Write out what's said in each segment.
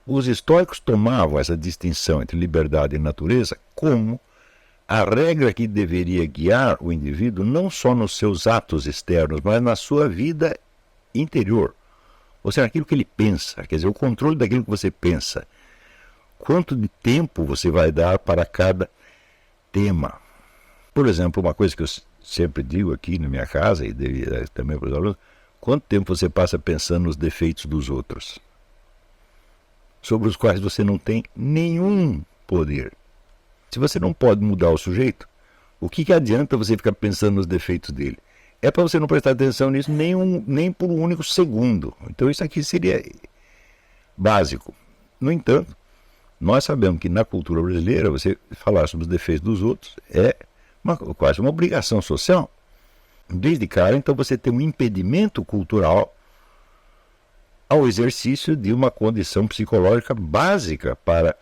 Os estoicos tomavam essa distinção entre liberdade e natureza como a regra que deveria guiar o indivíduo não só nos seus atos externos, mas na sua vida interior. Ou seja, aquilo que ele pensa, quer dizer, o controle daquilo que você pensa. Quanto de tempo você vai dar para cada tema? Por exemplo, uma coisa que eu sempre digo aqui na minha casa, e também para os alunos, quanto tempo você passa pensando nos defeitos dos outros, sobre os quais você não tem nenhum poder? Se você não pode mudar o sujeito, o que adianta você ficar pensando nos defeitos dele? É para você não prestar atenção nisso nem por um único segundo. Então isso aqui seria básico. No entanto, nós sabemos que na cultura brasileira, você falar sobre os defeitos dos outros é quase uma obrigação social. Desde cara, então, você tem um impedimento cultural ao exercício de uma condição psicológica básica para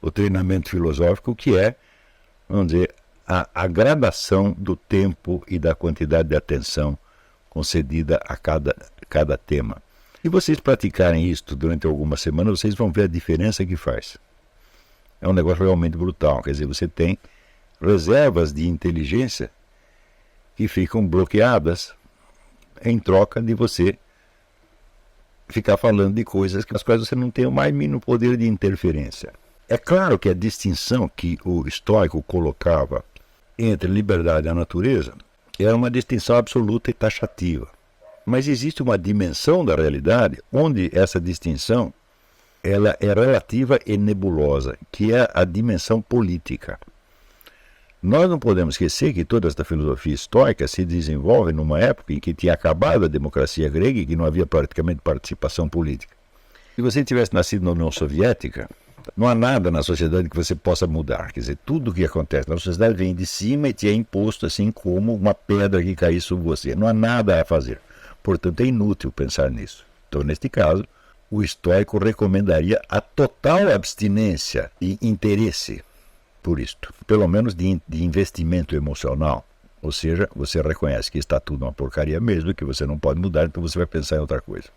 o treinamento filosófico, que é, vamos dizer, a gradação do tempo e da quantidade de atenção concedida a cada tema. Se vocês praticarem isso durante algumas semanas, vocês vão ver a diferença que faz. É um negócio realmente brutal. Quer dizer, você tem reservas de inteligência que ficam bloqueadas em troca de você ficar falando de coisas nas quais você não tem o mais mínimo poder de interferência. É claro que a distinção que o estoico colocava entre liberdade e a natureza era uma distinção absoluta e taxativa. Mas existe uma dimensão da realidade onde essa distinção ela é relativa e nebulosa, que é a dimensão política. Nós não podemos esquecer que toda esta filosofia estoica se desenvolve numa época em que tinha acabado a democracia grega e que não havia praticamente participação política. Se você tivesse nascido na União Soviética, não há nada na sociedade que você possa mudar. Quer dizer, tudo o que acontece na sociedade vem de cima e te é imposto assim como uma pedra que cai sobre você. Não há nada a fazer. Portanto, é inútil pensar nisso. Então, neste caso, o estoico recomendaria a total abstinência e interesse por isto, pelo menos de investimento emocional. Ou seja, você reconhece que está tudo uma porcaria mesmo, que você não pode mudar, então você vai pensar em outra coisa.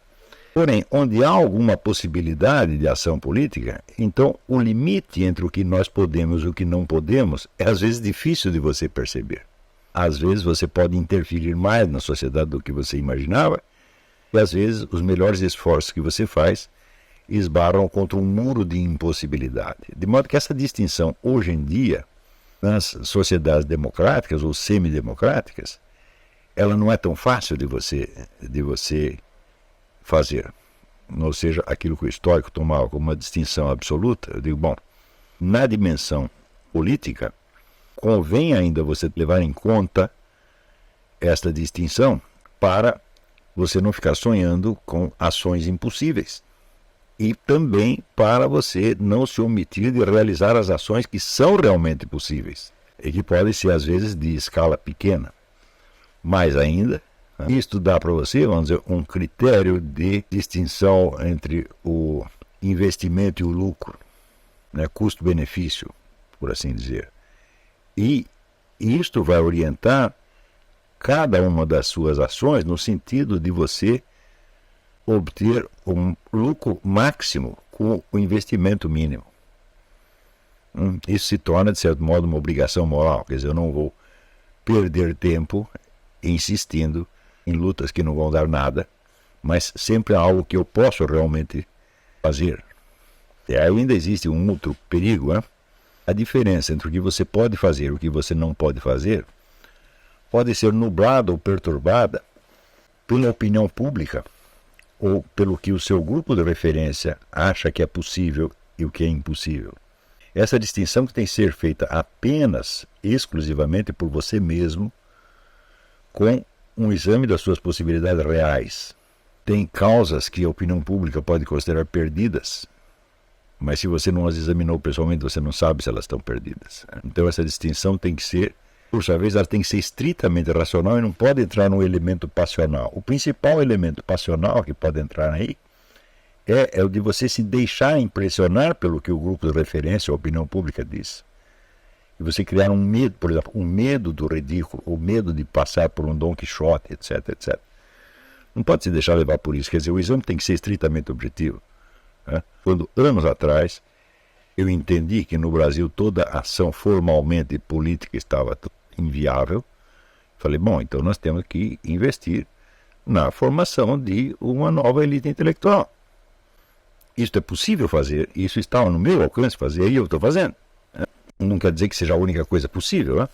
Porém, onde há alguma possibilidade de ação política, então o limite entre o que nós podemos e o que não podemos é às vezes difícil de você perceber. Às vezes você pode interferir mais na sociedade do que você imaginava, e às vezes os melhores esforços que você faz esbarram contra um muro de impossibilidade. De modo que essa distinção, hoje em dia, nas sociedades democráticas ou semidemocráticas, ela não é tão fácil de você fazer. Ou seja, aquilo que o estoico tomava como uma distinção absoluta, eu digo, bom, na dimensão política, convém ainda você levar em conta esta distinção para você não ficar sonhando com ações impossíveis. E também para você não se omitir de realizar as ações que são realmente possíveis e que podem ser, às vezes, de escala pequena. Mais ainda, isto dá para você, vamos dizer, um critério de distinção entre o investimento e o lucro, né, custo-benefício, por assim dizer. E isto vai orientar cada uma das suas ações no sentido de você obter um lucro máximo com o investimento mínimo. Isso se torna, de certo modo, uma obrigação moral. Quer dizer, eu não vou perder tempo insistindo em lutas que não vão dar nada, mas sempre há algo que eu posso realmente fazer. E ainda existe um outro perigo, né? A diferença entre o que você pode fazer e o que você não pode fazer pode ser nublada ou perturbada pela opinião pública ou pelo que o seu grupo de referência acha que é possível e o que é impossível. Essa distinção que tem que ser feita apenas, exclusivamente por você mesmo, com um exame das suas possibilidades reais. Tem causas que a opinião pública pode considerar perdidas, mas se você não as examinou pessoalmente, você não sabe se elas estão perdidas. Então essa distinção tem que ser, por sua vez, ela tem que ser estritamente racional e não pode entrar no elemento passional. O principal elemento passional que pode entrar aí é o de você se deixar impressionar pelo que o grupo de referência, a opinião pública, diz. E você criar um medo, por exemplo, um medo do ridículo, o medo de passar por um Dom Quixote, etc, etc. Não pode se deixar levar por isso. Quer dizer, o exame tem que ser estritamente objetivo. né? Quando, anos atrás, eu entendi que no Brasil toda ação formalmente política estava inviável, falei, bom, então nós temos que investir na formação de uma nova elite intelectual. Isso é possível fazer, isso está no meu alcance fazer e eu estou fazendo. Não quer dizer que seja a única coisa possível, né?